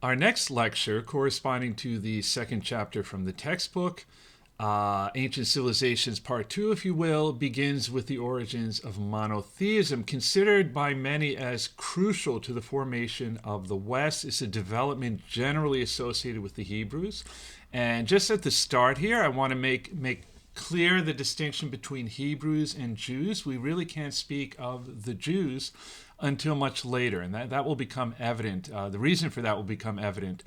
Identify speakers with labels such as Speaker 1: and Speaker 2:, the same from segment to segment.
Speaker 1: Our next lecture, corresponding to the second chapter from the textbook, Ancient Civilizations Part 2, if you will, begins with the origins of monotheism, considered by many as crucial to the formation of the West. It's a development generally associated with the Hebrews. And just at the start here, I want to make clear the distinction between Hebrews and Jews. We really can't speak of the Jews until much later, and that will become evident. The reason for that will become evident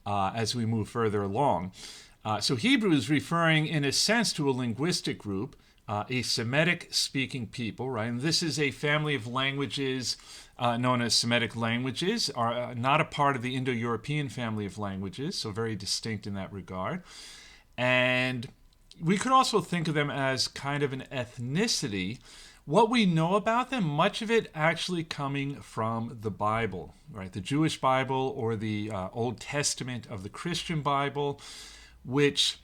Speaker 1: as we move further along. So Hebrew is referring, in a sense, to a linguistic group, a Semitic-speaking people, right? And this is a family of languages known as Semitic languages, are not a part of the Indo-European family of languages, so very distinct in that regard. And we could also think of them as kind of an ethnicity. What we know about them, much of it actually coming from the Bible, right? The Jewish Bible or the Old Testament of the Christian Bible, which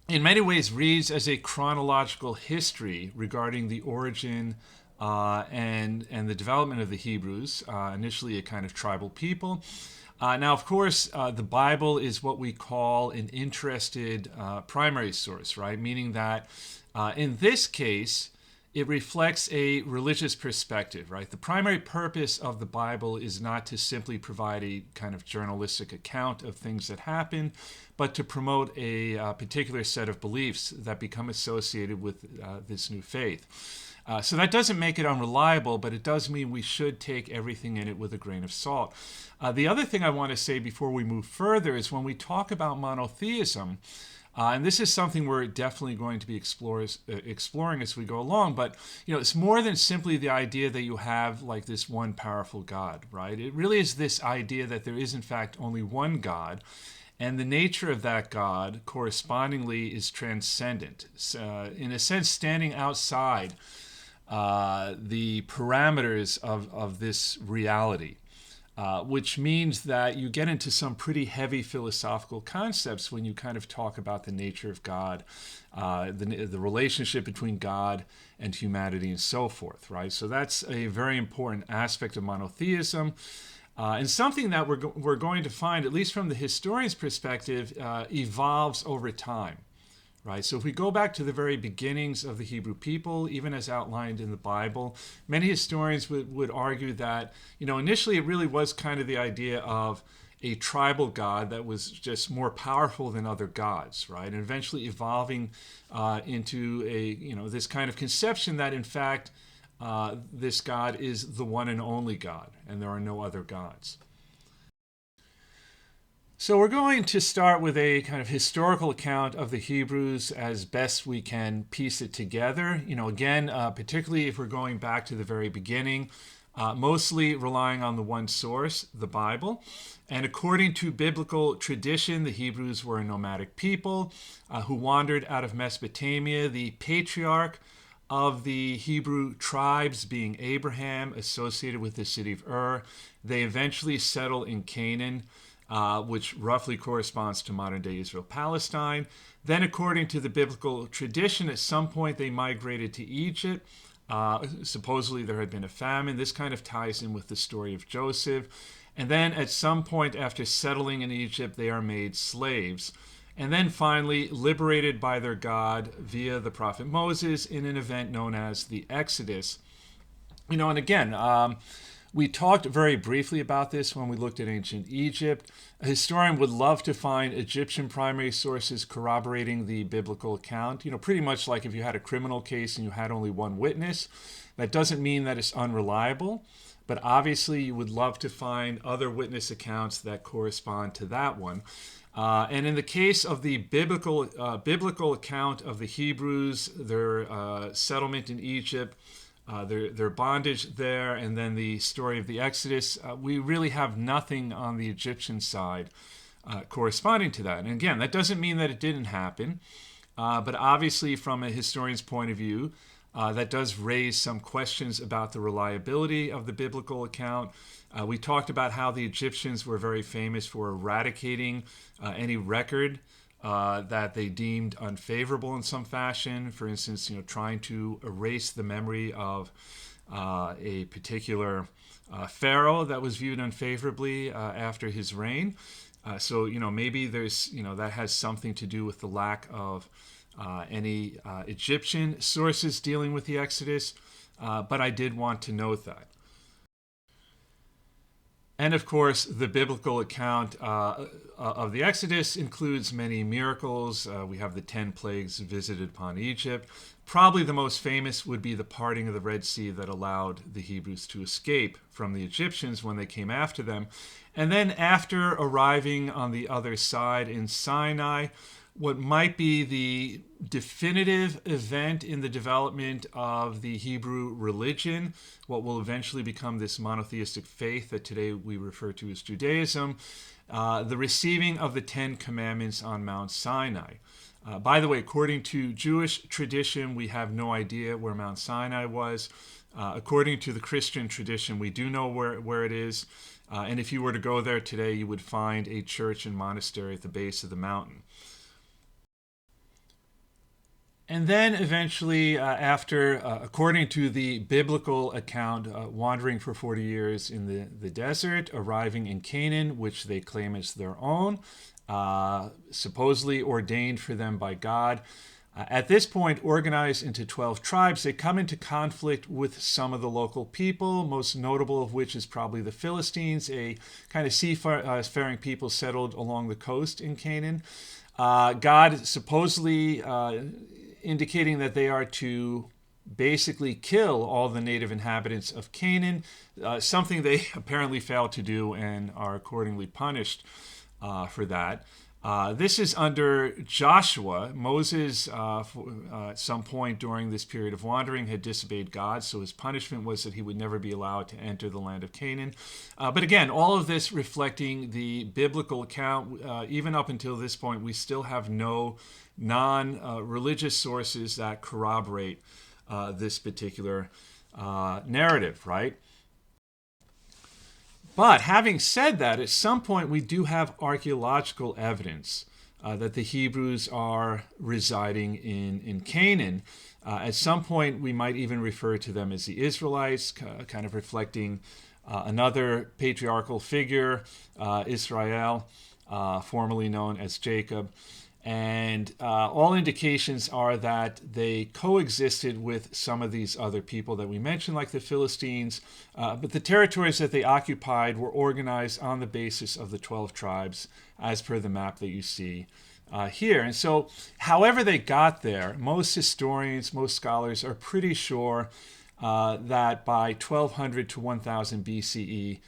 Speaker 1: in many ways reads as a chronological history regarding the origin and the development of the Hebrews, initially a kind of tribal people. Now, of course, the Bible is what we call an interested primary source, right? Meaning that in this case, it reflects a religious perspective, right? The primary purpose of the Bible is not to simply provide a kind of journalistic account of things that happen, but to promote a particular set of beliefs that become associated with this new faith. So that doesn't make it unreliable, but it does mean we should take everything in it with a grain of salt. The other thing I want to say before we move further is when we talk about monotheism, and this is something we're definitely going to be exploring as we go along, but it's more than simply the idea that you have like this one powerful God, right? It really is this idea that there is in fact only one God, and the nature of that God correspondingly is transcendent, in a sense standing outside the parameters of this reality. Which means that you get into some pretty heavy philosophical concepts when you kind of talk about the nature of God, the relationship between God and humanity and so forth, right? So that's a very important aspect of monotheism, and something that we're going to find, at least from the historian's perspective, evolves over time. Right? So if we go back to the very beginnings of the Hebrew people, even as outlined in the Bible, many historians would argue that, initially it really was kind of the idea of a tribal God that was just more powerful than other gods, right? And eventually evolving into this kind of conception that in fact this God is the one and only God, and there are no other gods. So we're going to start with a kind of historical account of the Hebrews as best we can piece it together. Again, particularly if we're going back to the very beginning, mostly relying on the one source, the Bible. And according to biblical tradition, the Hebrews were a nomadic people who wandered out of Mesopotamia. The patriarch of the Hebrew tribes being Abraham, associated with the city of Ur. They eventually settle in Canaan, which roughly corresponds to modern-day Israel-Palestine. Then, according to the biblical tradition, at some point they migrated to Egypt. Supposedly there had been a famine. This kind of ties in with the story of Joseph. And then at some point after settling in Egypt, they are made slaves. And then finally liberated by their God via the prophet Moses in an event known as the Exodus. And again, we talked very briefly about this when we looked at ancient Egypt. A historian would love to find Egyptian primary sources corroborating the biblical account. Pretty much like if you had a criminal case and you had only one witness. That doesn't mean that it's unreliable, but obviously you would love to find other witness accounts that correspond to that one. And in the case of the biblical account of the Hebrews, their settlement in Egypt, their bondage there, and then the story of the Exodus, we really have nothing on the Egyptian side corresponding to that. And again, that doesn't mean that it didn't happen, but obviously from a historian's point of view, that does raise some questions about the reliability of the biblical account. We talked about how the Egyptians were very famous for eradicating any record that they deemed unfavorable in some fashion. For instance, trying to erase the memory of a particular pharaoh that was viewed unfavorably after his reign. So maybe there's that has something to do with the lack of any Egyptian sources dealing with the Exodus. But I did want to note that. And of course, the biblical account of the Exodus includes many miracles. We have the 10 plagues visited upon Egypt. Probably the most famous would be the parting of the Red Sea that allowed the Hebrews to escape from the Egyptians when they came after them. And then after arriving on the other side in Sinai, what might be the definitive event in the development of the Hebrew religion, what will eventually become this monotheistic faith that today we refer to as Judaism, the receiving of the 10 Commandments on Mount Sinai. By the way, according to Jewish tradition, we have no idea where Mount Sinai was. According to the Christian tradition, we do know where it is. And if you were to go there today, you would find a church and monastery at the base of the mountain. And then eventually, according to the biblical account, wandering for 40 years in the desert, arriving in Canaan, which they claim as their own, supposedly ordained for them by God. At this point, organized into 12 tribes, they come into conflict with some of the local people, most notable of which is probably the Philistines, a kind of seafaring people settled along the coast in Canaan. God supposedly indicating that they are to basically kill all the native inhabitants of Canaan, something they apparently failed to do and are accordingly punished for that. This is under Joshua. Moses, at some point during this period of wandering, had disobeyed God, so his punishment was that he would never be allowed to enter the land of Canaan. But again, all of this reflecting the biblical account. Even up until this point, we still have no non-religious sources that corroborate this particular narrative, right? But having said that, at some point we do have archaeological evidence that the Hebrews are residing in Canaan. At some point we might even refer to them as the Israelites, kind of reflecting another patriarchal figure, Israel, formerly known as Jacob. And all indications are that they coexisted with some of these other people that we mentioned, like the Philistines. But the territories that they occupied were organized on the basis of the 12 tribes, as per the map that you see here. And so, however they got there, most historians, most scholars are pretty sure that by 1200 to 1000 BCE,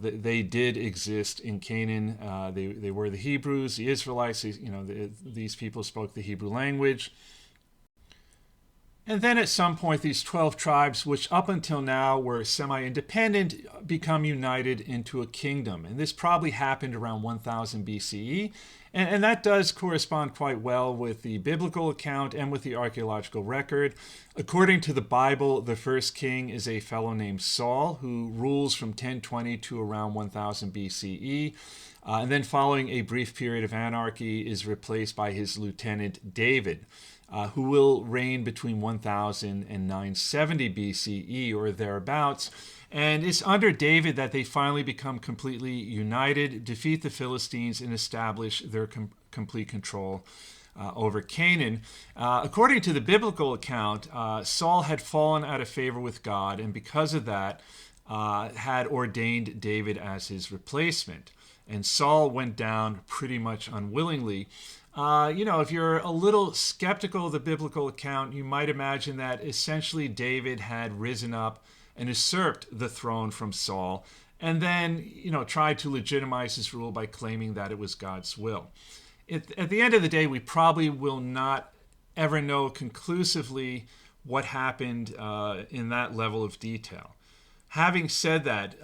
Speaker 1: they did exist in Canaan. They were the Hebrews, the Israelites. These people spoke the Hebrew language. And then at some point, these 12 tribes, which up until now were semi-independent, become united into a kingdom. And this probably happened around 1000 BCE. And that does correspond quite well with the biblical account and with the archaeological record. According to the Bible, the first king is a fellow named Saul, who rules from 1020 to around 1000 BCE. And then following a brief period of anarchy is replaced by his lieutenant David, who will reign between 1000 and 970 BCE or thereabouts. And it's under David that they finally become completely united, defeat the Philistines, and establish their complete control over Canaan. According to the biblical account, Saul had fallen out of favor with God, and because of that, had ordained David as his replacement. And Saul went down pretty much unwillingly. If you're a little skeptical of the biblical account, you might imagine that essentially David had risen up and usurped the throne from Saul, and then, tried to legitimize his rule by claiming that it was God's will. At the end of the day, we probably will not ever know conclusively what happened in that level of detail. Having said that,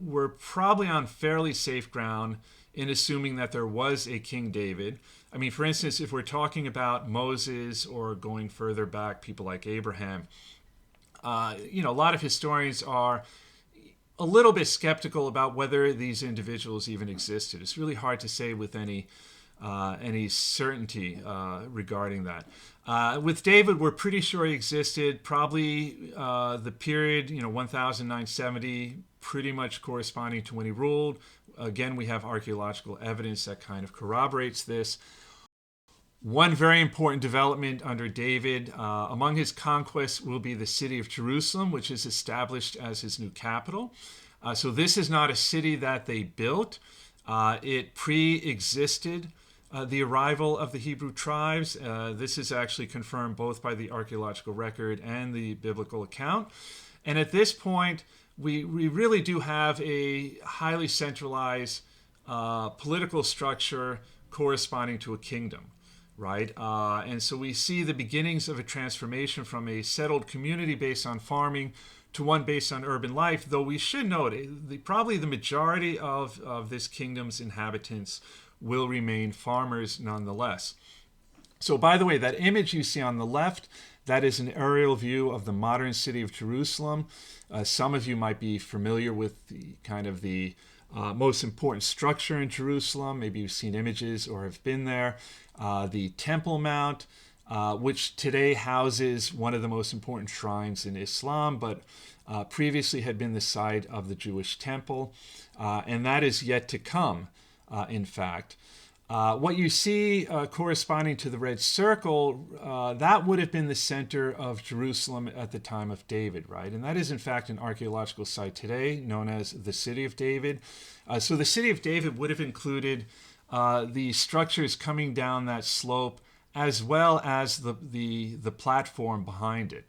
Speaker 1: we're probably on fairly safe ground in assuming that there was a King David. I mean, for instance, if we're talking about Moses or going further back, people like Abraham, a lot of historians are a little bit skeptical about whether these individuals even existed. It's really hard to say with any any certainty regarding that. With David, we're pretty sure he existed. Probably the period, 1970, pretty much corresponding to when he ruled. Again, we have archaeological evidence that kind of corroborates this. One very important development under David, among his conquests, will be the city of Jerusalem, which is established as his new capital. So this is not a city that they built. It pre-existed the arrival of the Hebrew tribes. This is actually confirmed both by the archaeological record and the biblical account. And at this point, we really do have a highly centralized political structure corresponding to a kingdom, right? And so we see the beginnings of a transformation from a settled community based on farming to one based on urban life, though we should note probably the majority of this kingdom's inhabitants will remain farmers nonetheless. So by the way, that image you see on the left, that is an aerial view of the modern city of Jerusalem. Some of you might be familiar with the most important structure in Jerusalem. Maybe you've seen images or have been there. The Temple Mount, which today houses one of the most important shrines in Islam, but previously had been the site of the Jewish temple. And that is yet to come, in fact. What you see corresponding to the red circle, that would have been the center of Jerusalem at the time of David, right? And that is, in fact, an archaeological site today known as the City of David. So the City of David would have included the structures coming down that slope as well as the platform behind it,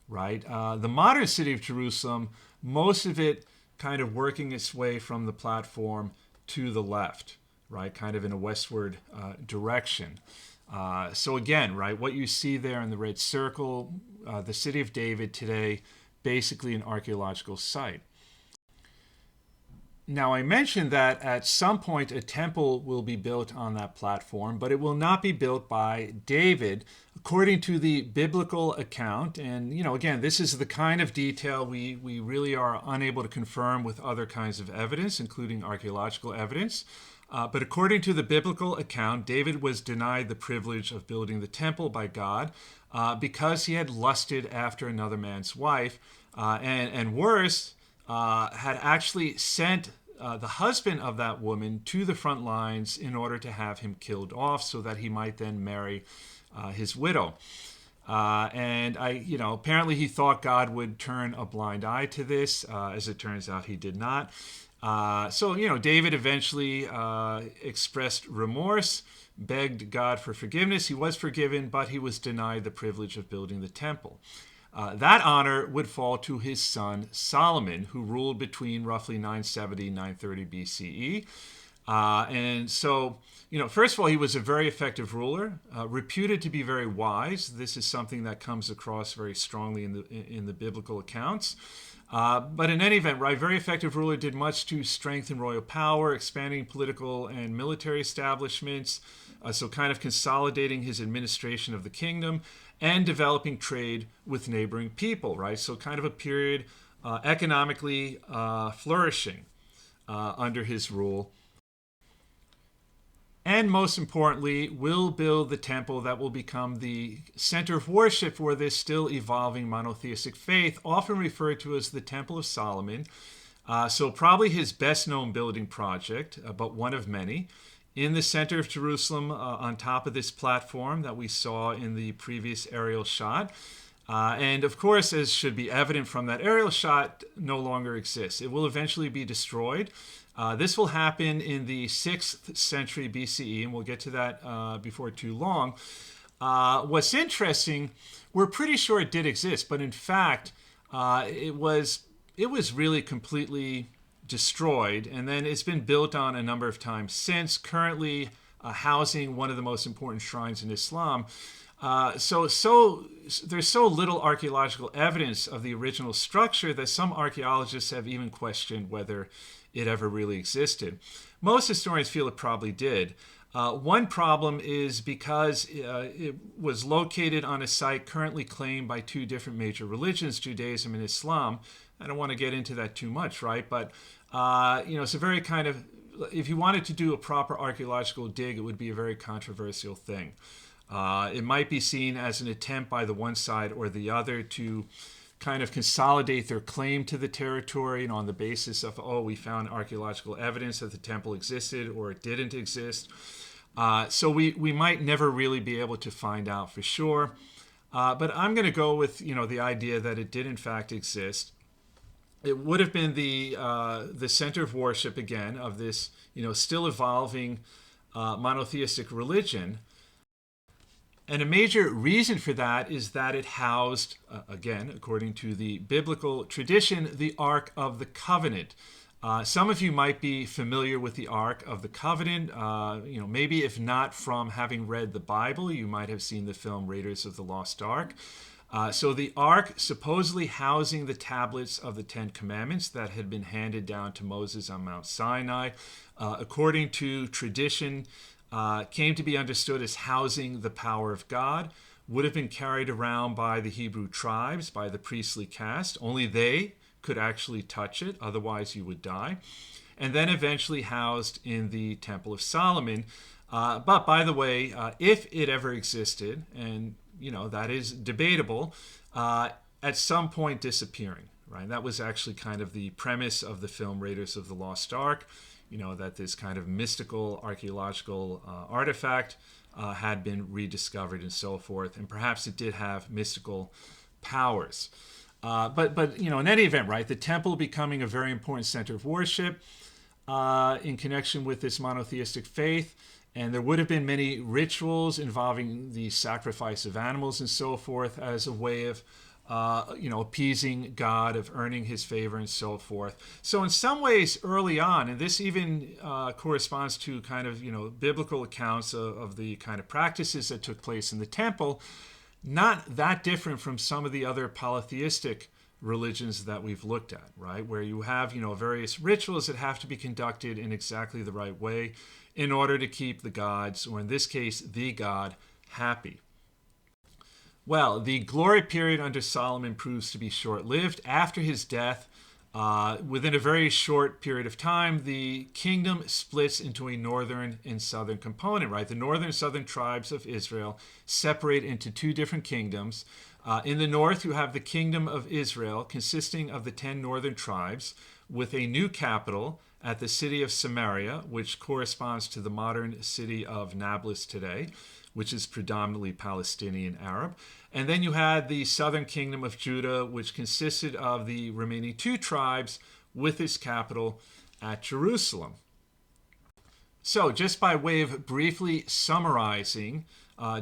Speaker 1: right? The modern City of Jerusalem, most of it kind of working its way from the platform to the left, right, kind of in a westward direction. So again, right, what you see there in the red circle, the City of David today, basically an archaeological site. Now, I mentioned that at some point a temple will be built on that platform, but it will not be built by David, according to the biblical account. And, again, this is the kind of detail we really are unable to confirm with other kinds of evidence, including archaeological evidence. But according to the biblical account, David was denied the privilege of building the temple by God because he had lusted after another man's wife, and worse, had actually sent the husband of that woman to the front lines in order to have him killed off so that he might then marry his widow. And apparently he thought God would turn a blind eye to this. As it turns out, he did not. So David eventually expressed remorse, begged God for forgiveness. He was forgiven, but he was denied the privilege of building the temple. That honor would fall to his son Solomon, who ruled between roughly 970 and 930 BCE. And so, first of all, he was a very effective ruler, reputed to be very wise. This is something that comes across very strongly in the biblical accounts. But in any event, right, very effective ruler, did much to strengthen royal power, expanding political and military establishments, so kind of consolidating his administration of the kingdom and developing trade with neighboring people, right? So kind of a period economically flourishing under his rule. And most importantly, will build the temple that will become the center of worship for this still evolving monotheistic faith, often referred to as the Temple of Solomon. So probably his best known building project, but one of many, in the center of Jerusalem, on top of this platform that we saw in the previous aerial shot. And of course, as should be evident from that aerial shot, no longer exists. It will eventually be destroyed. This will happen in the 6th century BCE, and we'll get to that before too long. What's interesting, we're pretty sure it did exist, but in fact, it was really completely destroyed, and then it's been built on a number of times since, currently housing one of the most important shrines in Islam. So there's so little archaeological evidence of the original structure that some archaeologists have even questioned whether it ever really existed. Most historians feel it probably did. One problem is because it was located on a site currently claimed by two different major religions, Judaism and Islam. I don't want to get into that too much, right? But, it's a very kind of if you wanted to do a proper archaeological dig, it would be a very controversial thing. It might be seen as an attempt by the one side or the other to kind of consolidate their claim to the territory, on the basis of, oh, we found archaeological evidence that the temple existed or it didn't exist. So we might never really be able to find out for sure. But I'm going to go with, the idea that it did in fact exist. It would have been the center of worship, again, of this, still evolving monotheistic religion. And a major reason for that is that it housed, again, according to the biblical tradition, the Ark of the Covenant. Some of you might be familiar with the Ark of the Covenant. Maybe if not from having read the Bible, you might have seen the film Raiders of the Lost Ark. So the Ark, supposedly housing the tablets of the Ten Commandments that had been handed down to Moses on Mount Sinai, according to tradition, came to be understood as housing the power of God, would have been carried around by the Hebrew tribes, by the priestly caste. Only they could actually touch it, otherwise you would die. And then eventually housed in the Temple of Solomon. But by the way, if it ever existed, and that is debatable, at some point disappearing, right? That was actually kind of the premise of the film Raiders of the Lost Ark, that this kind of mystical archaeological artifact had been rediscovered and so forth, and perhaps it did have mystical powers. But in any event, right, the temple becoming a very important center of worship in connection with this monotheistic faith, and there would have been many rituals involving the sacrifice of animals and so forth as a way of appeasing God, of earning his favor and so forth. So in some ways early on, and this even corresponds to kind of, biblical accounts of the kind of practices that took place in the temple, not that different from some of the other polytheistic religions that we've looked at, right? Where you have, various rituals that have to be conducted in exactly the right way in order to keep the gods, or in this case, the God, happy. Well, the glory period under Solomon proves to be short-lived. After his death, within a very short period of time, the kingdom splits into a northern and southern component, right? The northern and southern tribes of Israel separate into two different kingdoms. In the north, you have the kingdom of Israel, consisting of the 10 northern tribes, with a new capital at the city of Samaria, which corresponds to the modern city of Nablus today, which is predominantly Palestinian Arab. And then you had the southern kingdom of Judah, which consisted of the remaining two tribes, with its capital at Jerusalem. So just by way of briefly summarizing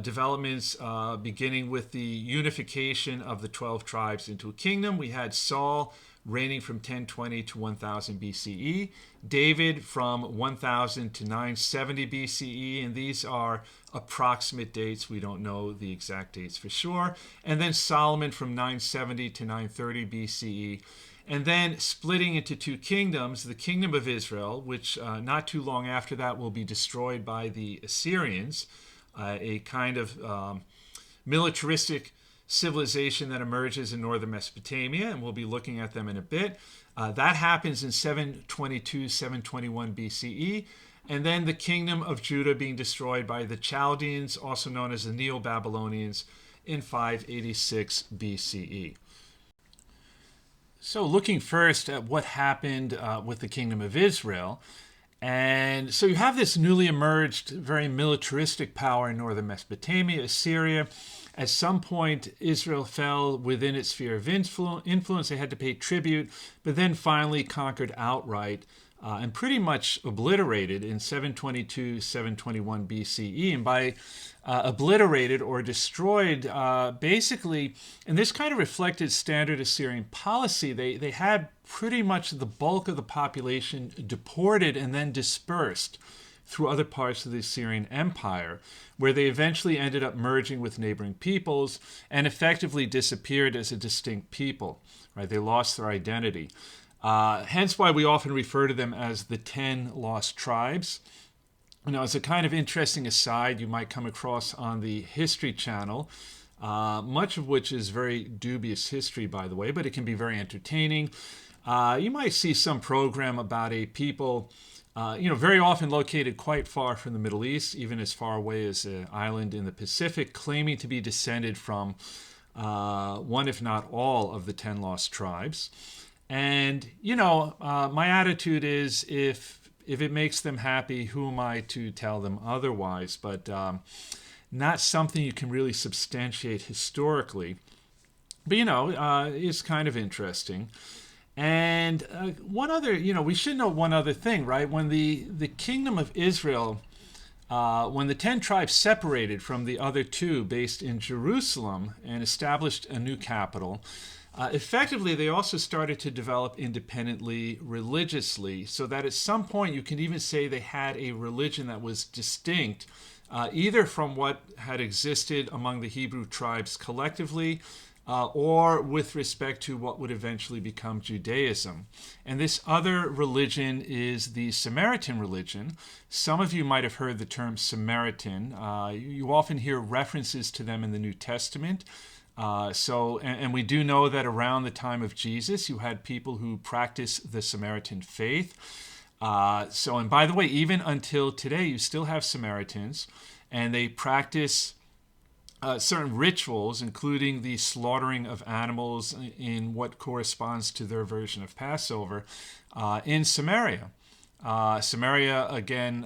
Speaker 1: developments beginning with the unification of the 12 tribes into a kingdom, we had Saul reigning from 1020 to 1000 BCE, David from 1000 to 970 BCE, and these are approximate dates. We don't know the exact dates for sure. And then Solomon from 970 to 930 BCE. And then splitting into two kingdoms, the kingdom of Israel, which not too long after that will be destroyed by the Assyrians, a kind of militaristic civilization that emerges in northern Mesopotamia, and we'll be looking at them in a bit. That happens in 722, 721 BCE. And then the kingdom of Judah being destroyed by the Chaldeans, also known as the Neo-Babylonians, in 586 BCE. So looking first at what happened with the kingdom of Israel. And so you have this newly emerged, very militaristic power in northern Mesopotamia, Assyria. At some point, Israel fell within its sphere of influence. They had to pay tribute, but then finally conquered outright and pretty much obliterated in 722, 721 BCE. And by obliterated or destroyed, basically, and this kind of reflected standard Assyrian policy, they had pretty much the bulk of the population deported and then dispersed through other parts of the Assyrian Empire, where they eventually ended up merging with neighboring peoples and effectively disappeared as a distinct people. Right? They lost their identity. Hence why we often refer to them as the 10 lost tribes. As a kind of interesting aside, you might come across on the History Channel, much of which is very dubious history, by the way, but it can be very entertaining. You might see some program about a people very often located quite far from the Middle East, even as far away as an island in the Pacific, claiming to be descended from one, if not all, of the 10 lost tribes. And, my attitude is if it makes them happy, who am I to tell them otherwise? But not something you can really substantiate historically. But, it's kind of interesting. And one other, we should know one other thing, right? When the kingdom of Israel, when the 10 tribes separated from the other two based in Jerusalem and established a new capital, effectively they also started to develop independently religiously, so that at some point you can even say they had a religion that was distinct either from what had existed among the Hebrew tribes collectively, or with respect to what would eventually become Judaism. And this other religion is the Samaritan religion. Some of you might have heard the term Samaritan. You often hear references to them in the New Testament. And we do know that around the time of Jesus, you had people who practiced the Samaritan faith. And by the way, even until today, you still have Samaritans, and they practice certain rituals, including the slaughtering of animals in what corresponds to their version of Passover in Samaria. Samaria, again,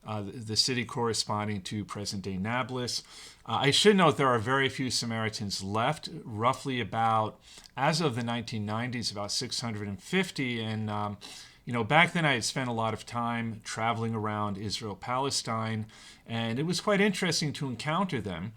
Speaker 1: the city corresponding to present-day Nablus. I should note there are very few Samaritans left, roughly about, as of the 1990s, about 650. And, back then I had spent a lot of time traveling around Israel, Palestine, and it was quite interesting to encounter them.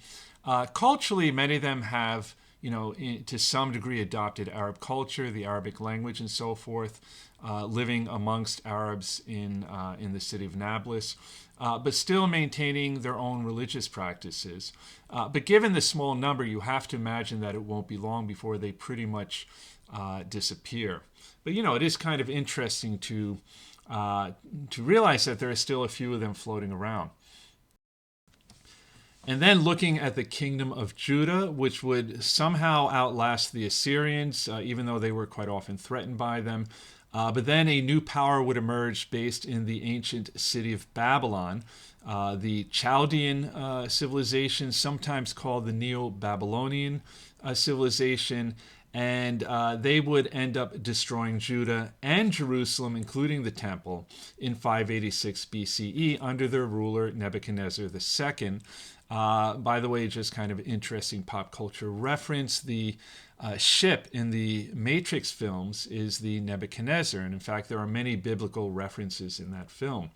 Speaker 1: Culturally, many of them have, to some degree adopted Arab culture, the Arabic language and so forth, living amongst Arabs in the city of Nablus, but still maintaining their own religious practices. But given the small number, you have to imagine that it won't be long before they pretty much disappear. But, it is kind of interesting to realize that there are still a few of them floating around. And then looking at the kingdom of Judah, which would somehow outlast the Assyrians, even though they were quite often threatened by them. But then a new power would emerge based in the ancient city of Babylon, the Chaldean civilization, sometimes called the Neo-Babylonian civilization. And they would end up destroying Judah and Jerusalem, including the temple, in 586 BCE under their ruler Nebuchadnezzar II. By the way, just kind of interesting pop culture reference, the ship in the Matrix films is the Nebuchadnezzar. And in fact, there are many biblical references in that film.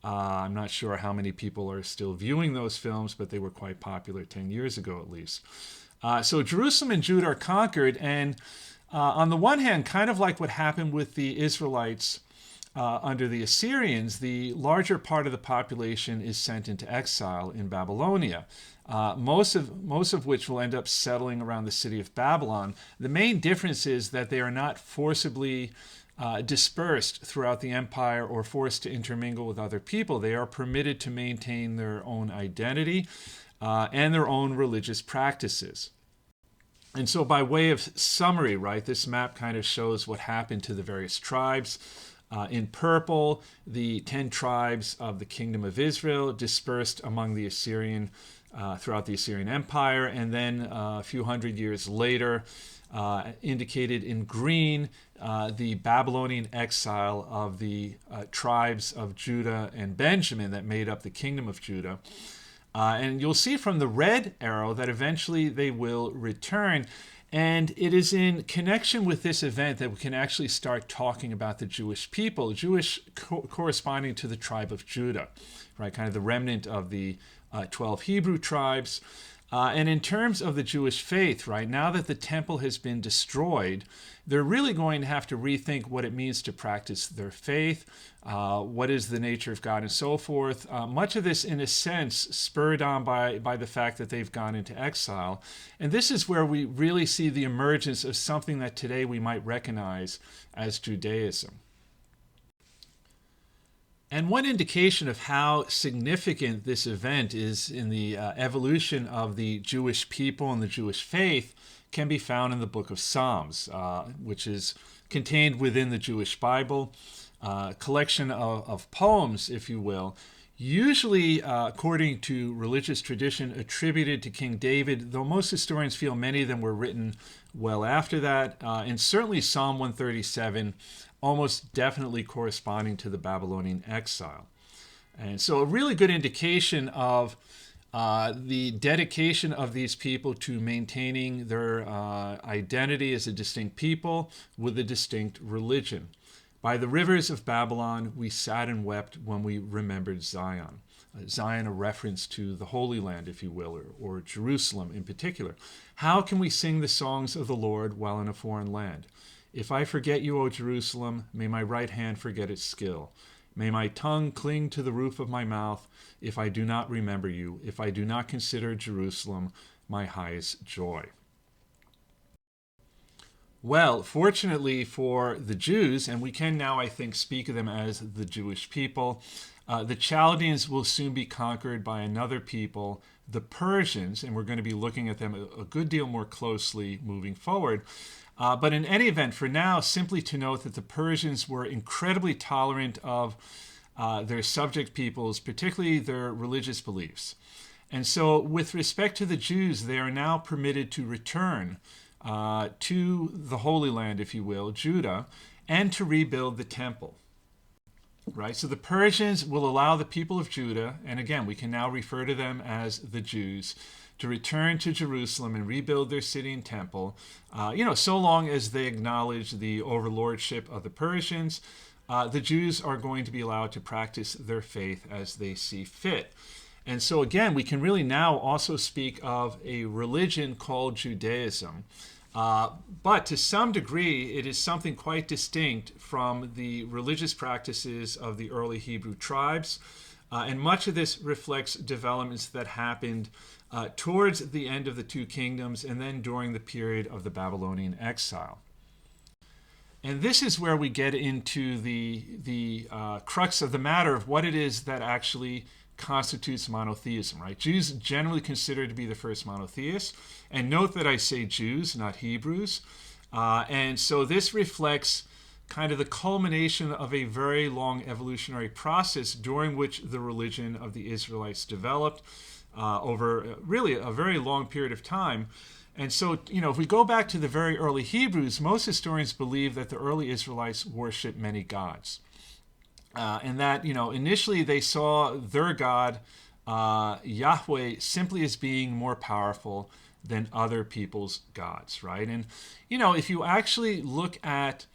Speaker 1: I'm not sure how many people are still viewing those films, but they were quite popular 10 years ago at least. So Jerusalem and Judah are conquered, and on the one hand, kind of like what happened with the Israelites under the Assyrians, the larger part of the population is sent into exile in Babylonia, most of which will end up settling around the city of Babylon. The main difference is that they are not forcibly dispersed throughout the empire or forced to intermingle with other people. They are permitted to maintain their own identity and their own religious practices. And so by way of summary, right, this map kind of shows what happened to the various tribes. In purple, the 10 tribes of the kingdom of Israel dispersed among the Assyrian, throughout the Assyrian Empire, and then a few hundred years later, indicated in green, the Babylonian exile of the tribes of Judah and Benjamin that made up the kingdom of Judah. And you'll see from the red arrow that eventually they will return. And it is in connection with this event that we can actually start talking about the Jewish people, Jewish corresponding to the tribe of Judah, right? Kind of the remnant of the 12 Hebrew tribes. And in terms of the Jewish faith, right, now that the temple has been destroyed, they're really going to have to rethink what it means to practice their faith, what is the nature of God, and so forth. Much of this, in a sense, spurred on by the fact that they've gone into exile. And this is where we really see the emergence of something that today we might recognize as Judaism. And one indication of how significant this event is in the evolution of the Jewish people and the Jewish faith can be found in the book of Psalms, which is contained within the Jewish Bible. collection of poems, if you will, usually, according to religious tradition, attributed to King David, though most historians feel many of them were written well after that, and certainly Psalm 137 almost definitely corresponding to the Babylonian exile. And so a really good indication of the dedication of these people to maintaining their identity as a distinct people with a distinct religion. By the rivers of Babylon, we sat and wept when we remembered Zion. Zion, a reference to the Holy Land, if you will, or Jerusalem in particular. How can we sing the songs of the Lord while in a foreign land? If I forget you, O Jerusalem, may my right hand forget its skill. May my tongue cling to the roof of my mouth if I do not remember you, if I do not consider Jerusalem my highest joy. Well, fortunately for the Jews, and we can now, I think, speak of them as the Jewish people, the Chaldeans will soon be conquered by another people, the Persians, and we're going to be looking at them a good deal more closely moving forward. But in any event, for now, simply to note that the Persians were incredibly tolerant of their subject peoples, particularly their religious beliefs. And so with respect to the Jews, they are now permitted to return to the Holy Land, if you will, Judah, and to rebuild the temple. Right? So the Persians will allow the people of Judah, and again, we can now refer to them as the Jews, to return to Jerusalem and rebuild their city and temple, so long as they acknowledge the overlordship of the Persians. The Jews are going to be allowed to practice their faith as they see fit. And so again, we can really now also speak of a religion called Judaism. But to some degree, it is something quite distinct from the religious practices of the early Hebrew tribes. And much of this reflects developments that happened towards the end of the two kingdoms and then during the period of the Babylonian exile. And this is where we get into the crux of the matter of what it is that actually constitutes monotheism, right? Jews generally considered to be the first monotheists. And note that I say Jews, not Hebrews. And so this reflects kind of the culmination of a very long evolutionary process during which the religion of the Israelites developed over really a very long period of time. And so, if we go back to the very early Hebrews, most historians believe that the early Israelites worshiped many gods. And that, initially they saw their God, Yahweh, simply as being more powerful than other people's gods, right? And, if you actually look at,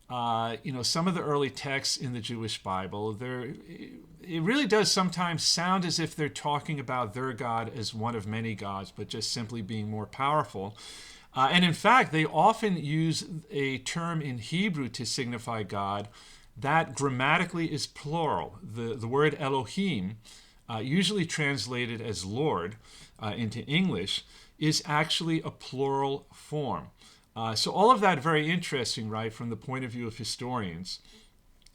Speaker 1: some of the early texts in the Jewish Bible, it really does sometimes sound as if they're talking about their God as one of many gods, but just simply being more powerful. And in fact, they often use a term in Hebrew to signify God that grammatically is plural. The word Elohim, usually translated as Lord into English, is actually a plural form. So all of that very interesting, right, from the point of view of historians.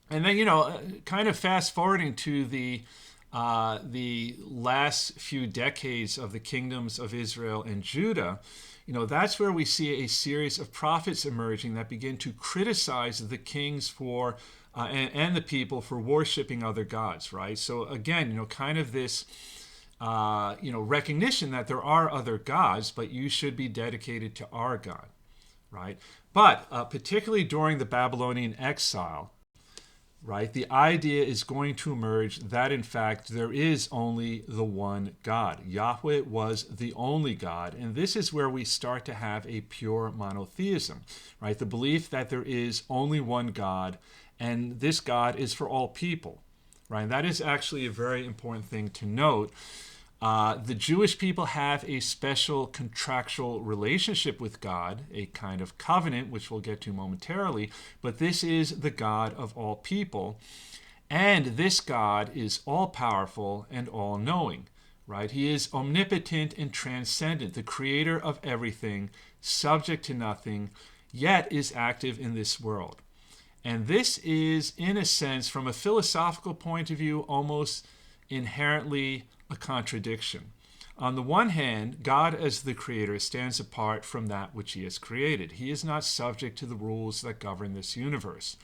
Speaker 1: And then, kind of fast forwarding to the last few decades of the kingdoms of Israel and Judah, that's where we see a series of prophets emerging that begin to criticize the kings for and the people for worshiping other gods, right? So again, kind of this recognition that there are other gods, but you should be dedicated to our God, right? But particularly during the Babylonian exile, right, the idea is going to emerge that in fact there is only the one God. Yahweh was the only God, and this is where we start to have a pure monotheism, right? The belief that there is only one God, and this God is for all people, right? And that is actually a very important thing to note. The Jewish people have a special contractual relationship with God, a kind of covenant, which we'll get to momentarily, but this is the God of all people. And this God is all-powerful and all-knowing, right? He is omnipotent and transcendent, the creator of everything, subject to nothing, yet is active in this world. And this is, in a sense, from a philosophical point of view, almost inherently a contradiction. On the one hand, God as the creator stands apart from that which he has created. He is not subject to the rules that govern this universe.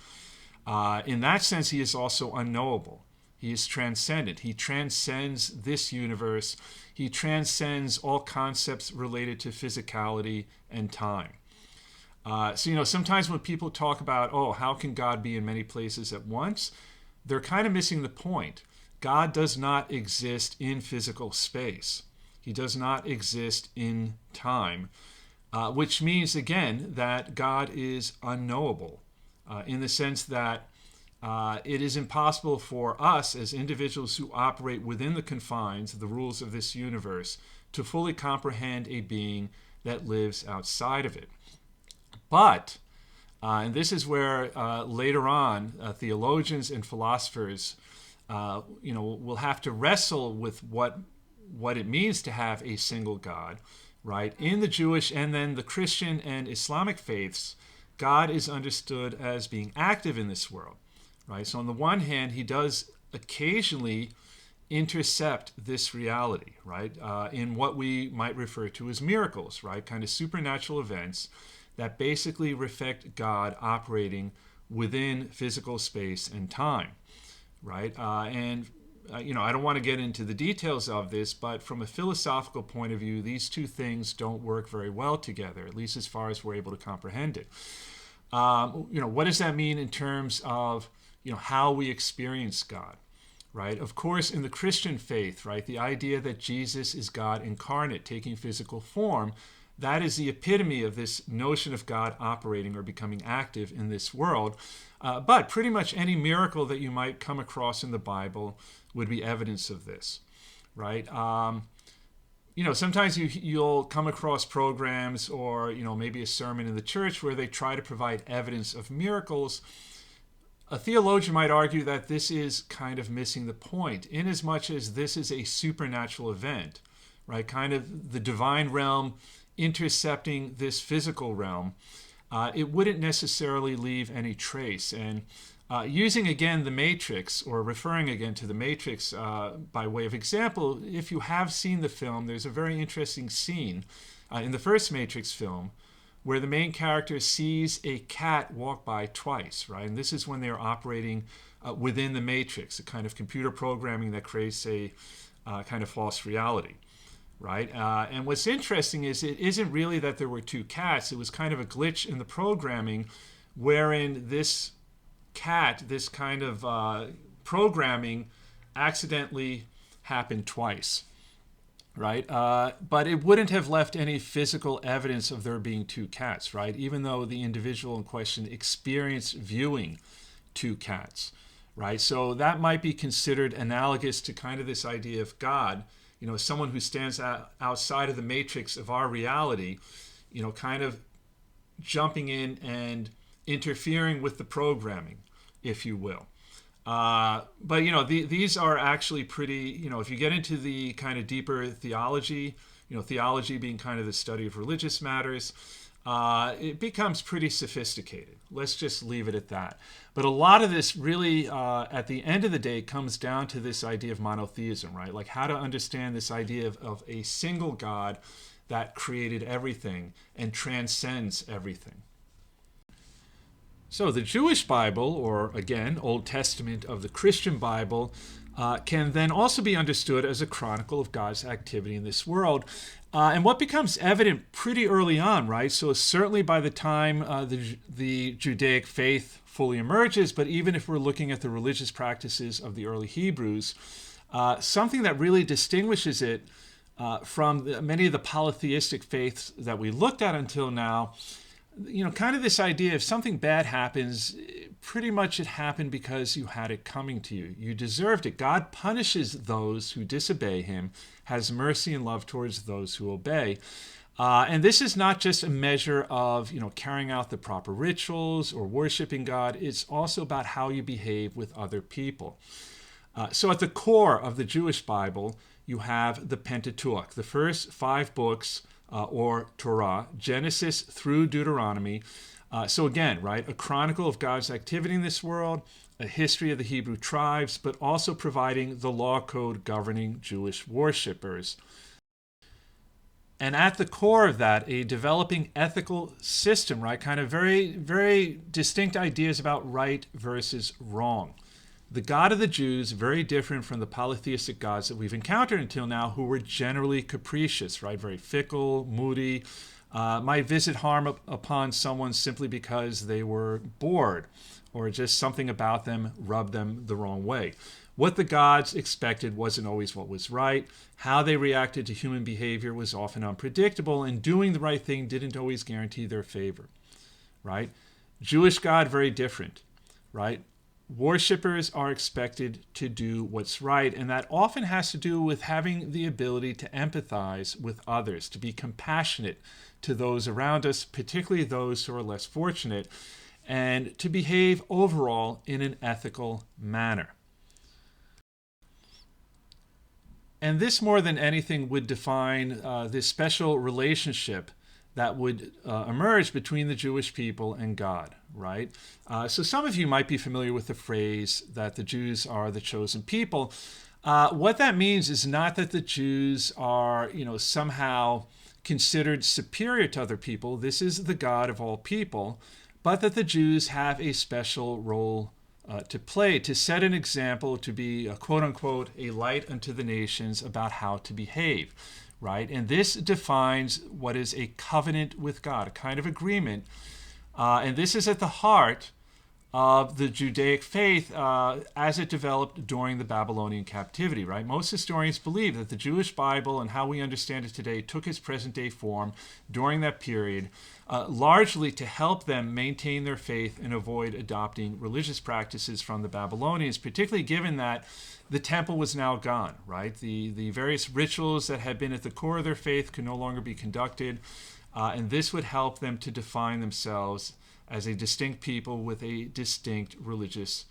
Speaker 1: In that sense, he is also unknowable. He is transcendent. He transcends this universe. He transcends all concepts related to physicality and time. So, sometimes when people talk about, oh, how can God be in many places at once? They're kind of missing the point. God does not exist in physical space. He does not exist in time, which means, again, that God is unknowable in the sense that it is impossible for us as individuals who operate within the confines of the rules of this universe to fully comprehend a being that lives outside of it. But, and this is where later on theologians and philosophers will have to wrestle with what it means to have a single God, right? In the Jewish and then the Christian and Islamic faiths, God is understood as being active in this world, right? So on the one hand, he does occasionally intercept this reality, right? In what we might refer to as miracles, right? Kind of supernatural events that basically reflect God operating within physical space and time, right? I don't want to get into the details of this, but from a philosophical point of view, these two things don't work very well together, at least as far as we're able to comprehend it. What does that mean in terms of, how we experience God, right? Of course, in the Christian faith, right, the idea that Jesus is God incarnate, taking physical form, that is the epitome of this notion of God operating or becoming active in this world. But pretty much any miracle that you might come across in the Bible would be evidence of this, right? Sometimes you'll come across programs or, maybe a sermon in the church where they try to provide evidence of miracles. A theologian might argue that this is kind of missing the point, inasmuch as this is a supernatural event, right? Kind of the divine realm intercepting this physical realm. It wouldn't necessarily leave any trace. And using again the Matrix, or referring again to the Matrix by way of example, if you have seen the film, there's a very interesting scene in the first Matrix film where the main character sees a cat walk by twice, right? And this is when they're operating within the Matrix, a kind of computer programming that creates a kind of false reality, right? And what's interesting is it isn't really that there were two cats. It was kind of a glitch in the programming wherein this cat, this kind of programming, accidentally happened twice, right? But it wouldn't have left any physical evidence of there being two cats, right? Even though the individual in question experienced viewing two cats, right? So that might be considered analogous to kind of this idea of God, someone who stands outside of the matrix of our reality, kind of jumping in and interfering with the programming, if you will. But these are actually pretty, if you get into the kind of deeper theology, theology being kind of the study of religious matters, it becomes pretty sophisticated. Let's just leave it at that. But a lot of this really, at the end of the day, comes down to this idea of monotheism, right? Like how to understand this idea of a single God that created everything and transcends everything. So the Jewish Bible, or again, Old Testament of the Christian Bible, can then also be understood as a chronicle of God's activity in this world. And what becomes evident pretty early on, right? So certainly by the time the Judaic faith fully emerges, but even if we're looking at the religious practices of the early Hebrews, something that really distinguishes it from many of the polytheistic faiths that we looked at until now, kind of this idea, if something bad happens, pretty much it happened because you had it coming to you. You deserved it. God punishes those who disobey him, has mercy and love towards those who obey. And this is not just a measure of, carrying out the proper rituals or worshiping God. It's also about how you behave with other people. So at the core of the Jewish Bible, you have the Pentateuch, the first 5 books, or Torah, Genesis through Deuteronomy. So again, right, a chronicle of God's activity in this world, a history of the Hebrew tribes, but also providing the law code governing Jewish worshipers. And at the core of that, a developing ethical system, right? Kind of very, very distinct ideas about right versus wrong. The God of the Jews, very different from the polytheistic gods that we've encountered until now, who were generally capricious, right? Very fickle, moody, might visit harm upon someone simply because they were bored or just something about them rubbed them the wrong way. What the gods expected wasn't always what was right. How they reacted to human behavior was often unpredictable, and doing the right thing didn't always guarantee their favor, right? Jewish God, very different, right? Worshippers are expected to do what's right, and that often has to do with having the ability to empathize with others, to be compassionate to those around us, particularly those who are less fortunate, and to behave overall in an ethical manner. And this, more than anything, would define this special relationship that would emerge between the Jewish people and God, right? So some of you might be familiar with the phrase that the Jews are the chosen people. What that means is not that the Jews are, somehow considered superior to other people. This is the God of all people, but that the Jews have a special role to play, to set an example, to be a quote unquote a light unto the nations about how to behave, right? And this defines what is a covenant with God, a kind of agreement. And this is at the heart of the Judaic faith as it developed during the Babylonian captivity, right? Most historians believe that the Jewish Bible and how we understand it today took its present day form during that period, largely to help them maintain their faith and avoid adopting religious practices from the Babylonians, particularly given that the temple was now gone, right? The various rituals that had been at the core of their faith could no longer be conducted, and this would help them to define themselves as a distinct people with a distinct religious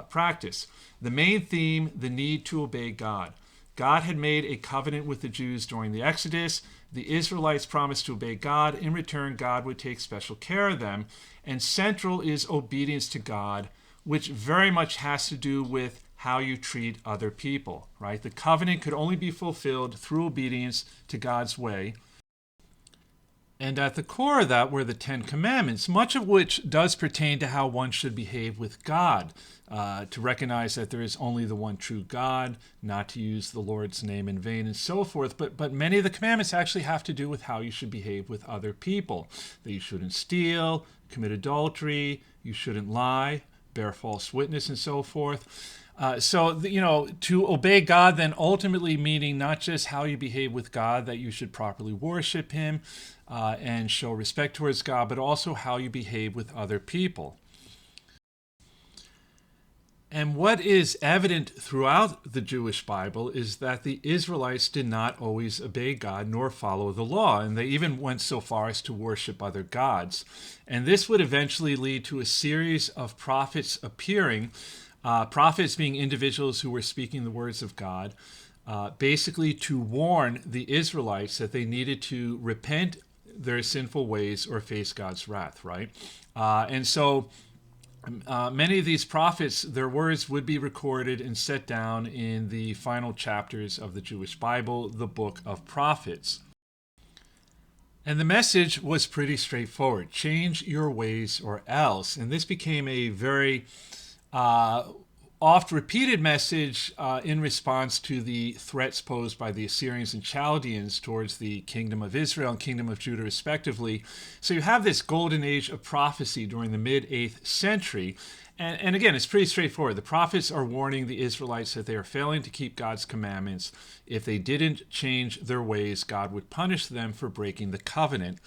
Speaker 1: practice. The main theme, the need to obey God. God had made a covenant with the Jews during the Exodus. The Israelites promised to obey God. In return, God would take special care of them. And central is obedience to God, which very much has to do with how you treat other people, right? The covenant could only be fulfilled through obedience to God's way. And at the core of that were the Ten Commandments, much of which does pertain to how one should behave with God, to recognize that there is only the one true God, not to use the Lord's name in vain, and so forth. But many of the commandments actually have to do with how you should behave with other people, that you shouldn't steal, commit adultery, you shouldn't lie, bear false witness, and so forth. To obey God then ultimately meaning not just how you behave with God, that you should properly worship him and show respect towards God, but also how you behave with other people. And what is evident throughout the Jewish Bible is that the Israelites did not always obey God nor follow the law, and they even went so far as to worship other gods. And this would eventually lead to a series of prophets appearing, prophets being individuals who were speaking the words of God, basically to warn the Israelites that they needed to repent their sinful ways or face God's wrath, right? Many of these prophets, their words would be recorded and set down in the final chapters of the Jewish Bible, the Book of Prophets. And the message was pretty straightforward. Change your ways or else. And this became a very oft-repeated message in response to the threats posed by the Assyrians and Chaldeans towards the kingdom of Israel and kingdom of Judah, respectively. So you have this golden age of prophecy during the mid-8th century. And again, it's pretty straightforward. The prophets are warning the Israelites that they are failing to keep God's commandments. If they didn't change their ways, God would punish them for breaking the covenant.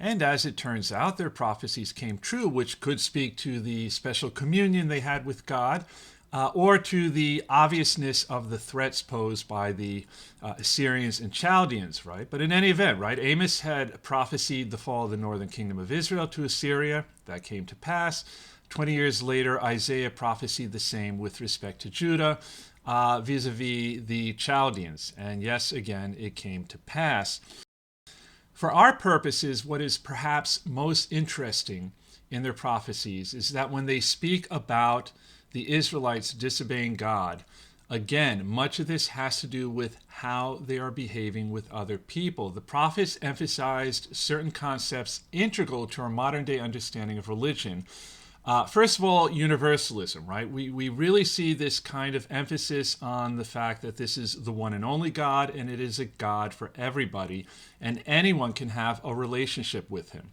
Speaker 1: And as it turns out, their prophecies came true, which could speak to the special communion they had with God, or to the obviousness of the threats posed by the Assyrians and Chaldeans, right? But in any event, right, Amos had prophesied the fall of the northern kingdom of Israel to Assyria. That came to pass. 20 years later, Isaiah prophesied the same with respect to Judah, vis-a-vis the Chaldeans. And yes, again, it came to pass. For our purposes, what is perhaps most interesting in their prophecies is that when they speak about the Israelites disobeying God, Again, much of this has to do with how they are behaving with other people. The prophets emphasized certain concepts integral to our modern day understanding of religion. First of all, universalism, right? We really see this kind of emphasis on the fact that this is the one and only God, and it is a God for everybody, and anyone can have a relationship with him.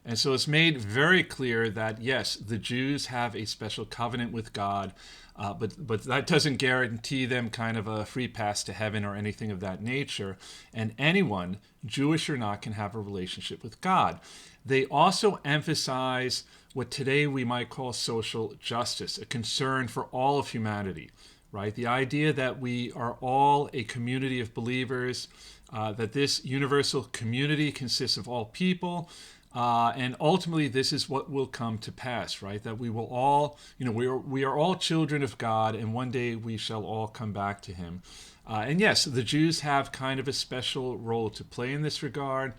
Speaker 1: And so it's made very clear that, yes, the Jews have a special covenant with God, but that doesn't guarantee them kind of a free pass to heaven or anything of that nature. And anyone, Jewish or not, can have a relationship with God. They also emphasize what today we might call social justice, a concern for all of humanity, right? The idea that we are all a community of believers, that this universal community consists of all people, and ultimately, this is what will come to pass, right? That we will all, we are all children of God, and one day we shall all come back to him. And yes, the Jews have kind of a special role to play in this regard,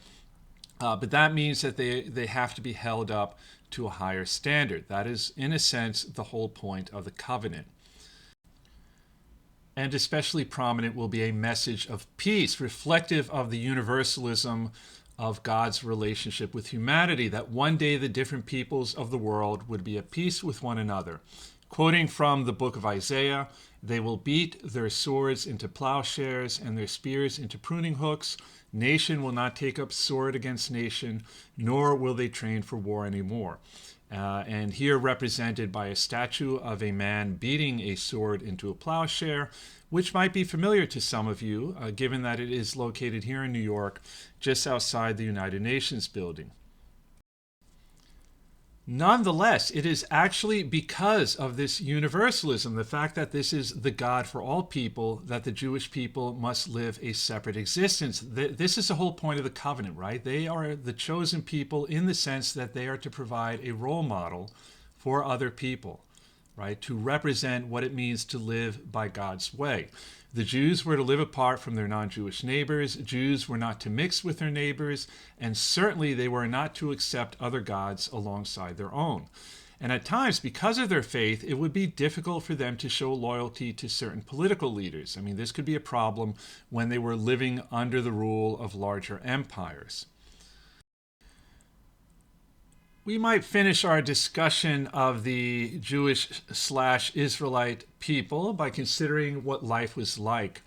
Speaker 1: but that means that they have to be held up to a higher standard. That is, in a sense, the whole point of the covenant. And especially prominent will be a message of peace, reflective of the universalism of God's relationship with humanity, that one day the different peoples of the world would be at peace with one another. Quoting from the book of Isaiah, "They will beat their swords into plowshares and their spears into pruning hooks. Nation will not take up sword against nation, nor will they train for war anymore." And here represented by a statue of a man beating a sword into a plowshare, which might be familiar to some of you, given that it is located here in New York, just outside the United Nations building. Nonetheless, it is actually because of this universalism, the fact that this is the God for all people, that the Jewish people must live a separate existence. This is the whole point of the covenant, right? They are the chosen people in the sense that they are to provide a role model for other people, right? To represent what it means to live by God's way. The Jews were to live apart from their non-Jewish neighbors. Jews were not to mix with their neighbors, and certainly they were not to accept other gods alongside their own. And at times, because of their faith, it would be difficult for them to show loyalty to certain political leaders. I mean, this could be a problem when they were living under the rule of larger empires. We might finish our discussion of the Jewish/Israelite people by considering what life was like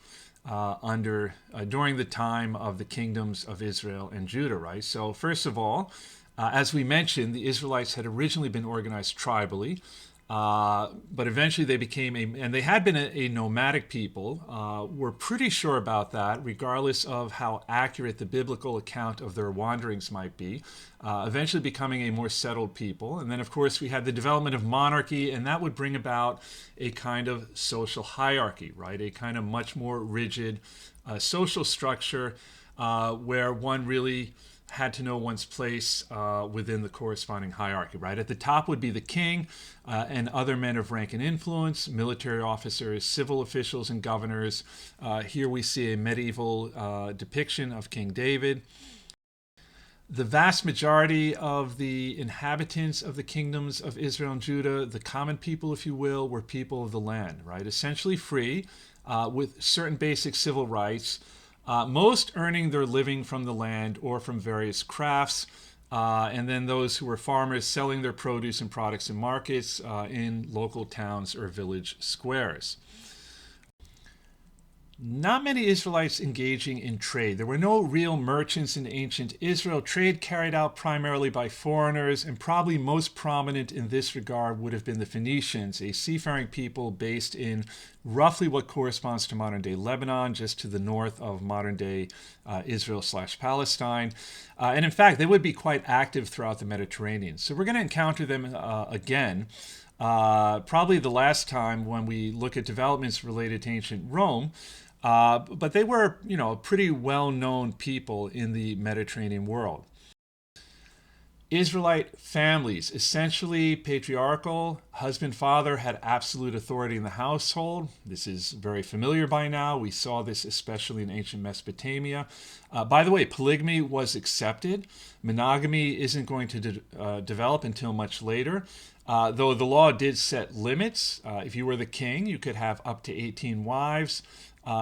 Speaker 1: during the time of the kingdoms of Israel and Judah, right? So first of all, as we mentioned, the Israelites had originally been organized tribally, but eventually they became and they had been a nomadic people. We're pretty sure about that, regardless of how accurate the biblical account of their wanderings might be, eventually becoming a more settled people. And then, of course, we had the development of monarchy, and that would bring about a kind of social hierarchy, right? A kind of much more rigid social structure where one really had to know one's place within the corresponding hierarchy, right? At the top would be the king and other men of rank and influence, military officers, civil officials, and governors. Here we see a medieval depiction of King David. The vast majority of the inhabitants of the kingdoms of Israel and Judah, the common people, if you will, were people of the land, right? Essentially free, with certain basic civil rights, most earning their living from the land or from various crafts, and then those who were farmers selling their produce and products in markets in local towns or village squares. Not many Israelites engaging in trade. There were no real merchants in ancient Israel. Trade carried out primarily by foreigners, and probably most prominent in this regard would have been the Phoenicians, a seafaring people based in roughly what corresponds to modern-day Lebanon, just to the north of modern-day Israel/Palestine. And in fact, they would be quite active throughout the Mediterranean. So we're going to encounter them again, probably the last time when we look at developments related to ancient Rome. But they were, a pretty well-known people in the Mediterranean world. Israelite families, essentially patriarchal, husband, father had absolute authority in the household. This is very familiar by now. We saw this especially in ancient Mesopotamia. By the way, polygamy was accepted. Monogamy isn't going to develop until much later. though the law did set limits. If you were the king, you could have up to 18 wives,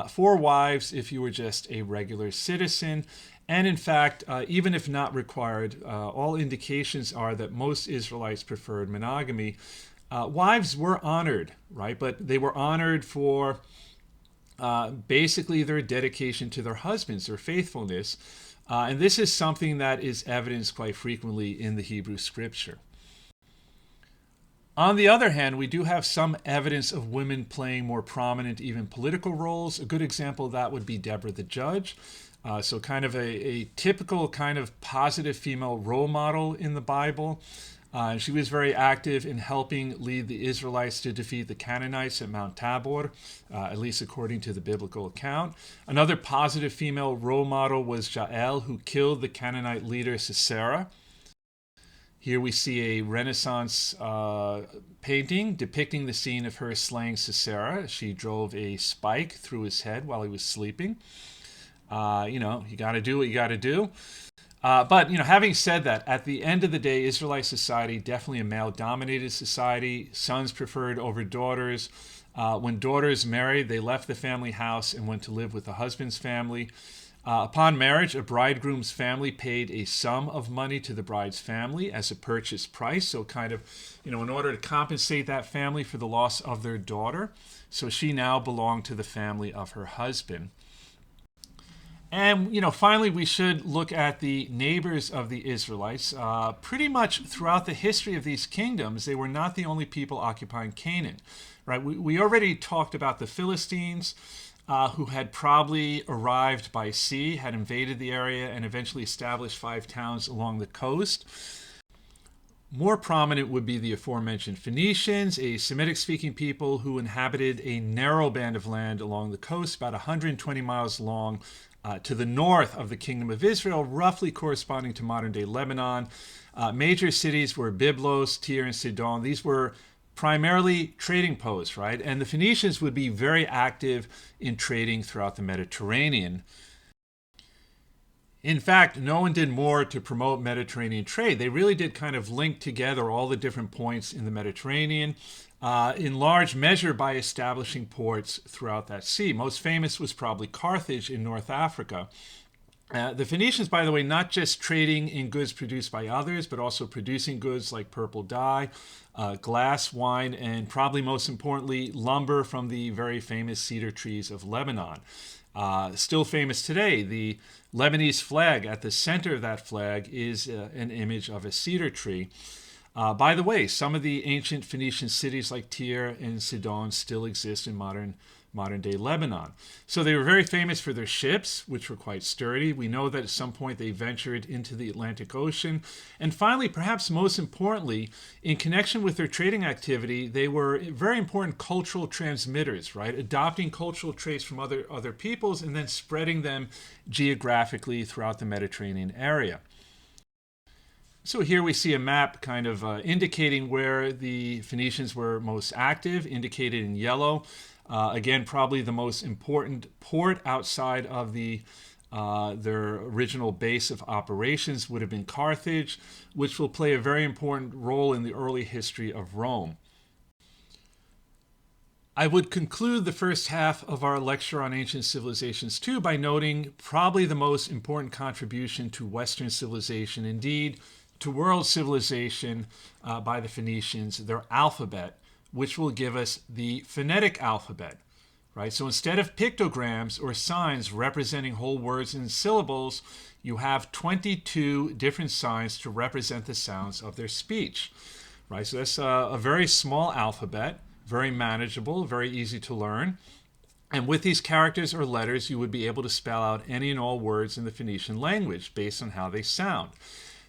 Speaker 1: 4 wives if you were just a regular citizen. And in fact, even if not required, all indications are that most Israelites preferred monogamy. Wives were honored, right? But they were honored for basically their dedication to their husbands, their faithfulness. And this is something that is evidenced quite frequently in the Hebrew scripture. On the other hand, we do have some evidence of women playing more prominent, even political roles. A good example of that would be Deborah the judge. So kind of a typical kind of positive female role model in the Bible. She was very active in helping lead the Israelites to defeat the Canaanites at Mount Tabor, at least according to the biblical account. Another positive female role model was Jael, who killed the Canaanite leader Sisera. Here we see a Renaissance painting depicting the scene of her slaying Sisera. She drove a spike through his head while he was sleeping. You got to do what you got to do. But having said that, at the end of the day, Israelite society, definitely a male-dominated society. Sons preferred over daughters. When daughters married, they left the family house and went to live with the husband's family. Upon marriage, a bridegroom's family paid a sum of money to the bride's family as a purchase price. So kind of, in order to compensate that family for the loss of their daughter. So she now belonged to the family of her husband. And, finally, we should look at the neighbors of the Israelites. Pretty much throughout the history of these kingdoms, they were not the only people occupying Canaan, right? We already talked about the Philistines, who had probably arrived by sea, had invaded the area, and eventually established 5 towns along the coast. More prominent would be the aforementioned Phoenicians, a Semitic-speaking people who inhabited a narrow band of land along the coast, about 120 miles long, to the north of the Kingdom of Israel, roughly corresponding to modern-day Lebanon. Major cities were Byblos, Tyre, and Sidon. These were primarily trading posts, right? And the Phoenicians would be very active in trading throughout the Mediterranean. In fact, no one did more to promote Mediterranean trade. They really did kind of link together all the different points in the Mediterranean, in large measure by establishing ports throughout that sea. Most famous was probably Carthage in North Africa. The Phoenicians, by the way, not just trading in goods produced by others, but also producing goods like purple dye, glass, wine, and probably most importantly, lumber from the very famous cedar trees of Lebanon. Still famous today, the Lebanese flag, at the center of that flag is an image of a cedar tree. By the way, some of the ancient Phoenician cities like Tyre and Sidon still exist in modern-day Lebanon. So they were very famous for their ships, which were quite sturdy. We know that at some point they ventured into the Atlantic Ocean. And finally, perhaps most importantly, in connection with their trading activity, they were very important cultural transmitters, right? Adopting cultural traits from other peoples and then spreading them geographically throughout the Mediterranean area. So here we see a map kind of indicating where the Phoenicians were most active, indicated in yellow. Again, probably the most important port outside of their original base of operations would have been Carthage, which will play a very important role in the early history of Rome. I would conclude the first half of our lecture on ancient civilizations too by noting probably the most important contribution to Western civilization, indeed to world civilization, by the Phoenicians, their alphabet, which will give us the phonetic alphabet, right? So instead of pictograms or signs representing whole words and syllables, you have 22 different signs to represent the sounds of their speech, right? So that's a very small alphabet, very manageable, very easy to learn. And with these characters or letters, you would be able to spell out any and all words in the Phoenician language based on how they sound.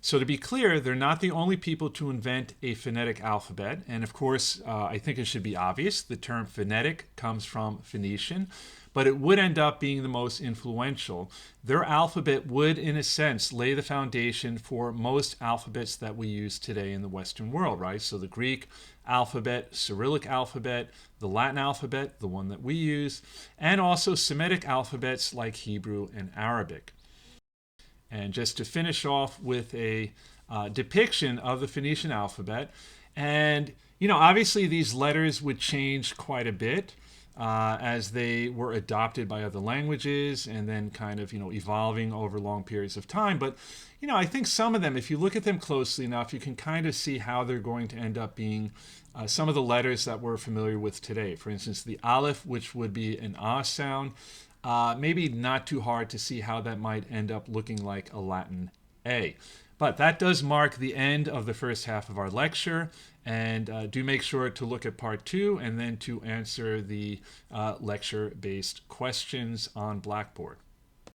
Speaker 1: So to be clear, they're not the only people to invent a phonetic alphabet. And of course, I think it should be obvious, the term phonetic comes from Phoenician, but it would end up being the most influential. Their alphabet would, in a sense, lay the foundation for most alphabets that we use today in the Western world, right? So the Greek alphabet, Cyrillic alphabet, the Latin alphabet, the one that we use, and also Semitic alphabets like Hebrew and Arabic. And just to finish off with a depiction of the Phoenician alphabet, And, obviously these letters would change quite a bit as they were adopted by other languages and then kind of, evolving over long periods of time. But, I think some of them, if you look at them closely enough, you can kind of see how they're going to end up being some of the letters that we're familiar with today. For instance, the Aleph, which would be an ah sound, maybe not too hard to see how that might end up looking like a Latin A. But that does mark the end of the first half of our lecture. And do make sure to look at part 2 and then to answer the lecture-based questions on Blackboard.